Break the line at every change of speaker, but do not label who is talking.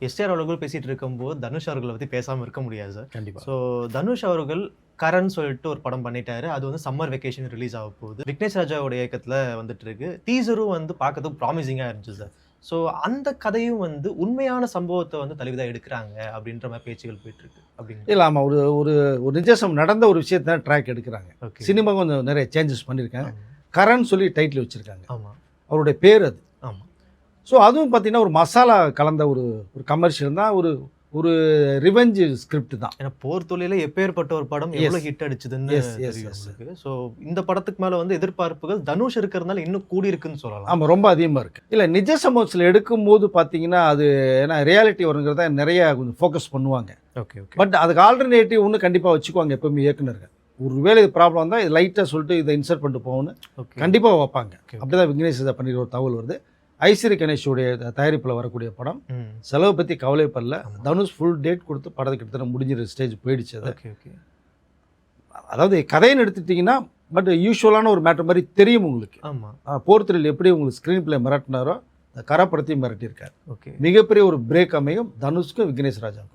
SR அவர்கள் பேசிட்டு இருக்கும்போது தனுஷ் அவர்களை பத்தி பேசாம இருக்க முடியாது சார்.
கண்டிப்பாக.
ஸோ தனுஷ் அவர்கள் கரண் சொல்லிட்டு ஒரு படம் பண்ணிட்டாரு. அது வந்து சம்மர் வெக்கேஷன் ரிலீஸ் ஆக போகுது. விக்னேஷ் ராஜாவோட இயக்கத்துல வந்துட்டு இருக்கு. டீசரும் வந்து பார்க்கறதுக்கு ப்ராமிசிங்கா இருந்துச்சு சார். ஸோ அந்த கதையும் வந்து உண்மையான சம்பவத்தை வந்து தழுவிதான் எடுக்கிறாங்க அப்படின்ற மாதிரி பேச்சுகள் போயிட்டு இருக்கு அப்படிங்க.
இல்லை, ஆமாம். ஒரு ஒரு ஒரு நிஜம் நடந்த ஒரு விஷயத்தை ட்ராக் எடுக்கிறாங்க.
ஓகே.
சினிமா கொஞ்சம் நிறைய சேஞ்சஸ் பண்ணியிருக்காங்க. கரண் சொல்லி டைட்டில் வச்சுருக்காங்க.
ஆமா
அவருடைய பேர் அது.
ஆமா.
ஸோ அதுவும் பார்த்தீங்கன்னா ஒரு மசாலா கலந்த ஒரு ஒரு கமர்ஷியல் தான். ஒரு ஒரு ரிவெஞ்ச் ஸ்கிரிப்ட் தான்.
ஏன்னா போர் தொழில எப்பேற்பட்ட ஒரு படம் எவ்வளவு ஹிட் அடிச்சதுன்னு தெரியும் உங்களுக்கு. ஸோ இந்த படத்துக்கு மேல வந்து எதிர்பார்ப்புகள் தனுஷ் இருக்கிறதுனால இன்னும் கூடி இருக்குன்னு சொல்லலாம்.
ஆமாம், ரொம்ப அதிகமாக இருக்குது. இல்லை, நிஜ சம்பவத்தில் எடுக்கும்போது பார்த்தீங்கன்னா அது ஏன்னா ரியாலிட்டி வருங்கிறத நிறைய கொஞ்சம் ஃபோக்கஸ் பண்ணுவாங்க.
Okay okay.
பட் அதுக்கு ஆல்டர்னேட்டிவ் ஒன்று கண்டிப்பாக வச்சுக்குவாங்க எப்பவுமே இயக்குனர்கள். ஒருவேளை இது ப்ராப்ளம் வந்தால் இது லைட்டாக சொல்லிட்டு இதை இன்சர்ட் பண்ணிட்டு போகணும்னு கண்டிப்பாக வைப்பாங்க. அப்படி தான் விக்னேஷ் இதை பண்ணிக்கிற ஒரு தகவல் வருது. ஐஸ்வரி கணேஷோடைய தயாரிப்பில் வரக்கூடிய படம். செலவு பற்றி கவலைப்படல. தனுஷ் ஃபுல் டேட் கொடுத்து படத்தை கிட்டத்தட்ட முடிஞ்சிற ஸ்டேஜ் போயிடுச்சு. அது அதாவது கதைன்னு எடுத்துட்டிங்கன்னா பட் யூஸ்வலான ஒரு மேட்டர் மாதிரி தெரியும் உங்களுக்கு. போர் த்ரில் எப்படி உங்களுக்கு ஸ்க்ரீன் பிளே மிரட்டினாரோ கரப்படத்தையும் மிரட்டியிருக்காரு. மிகப்பெரிய ஒரு பிரேக் அமையும் தனுஷ்க்கும் விக்னேஷ் ராஜாவுக்கும்.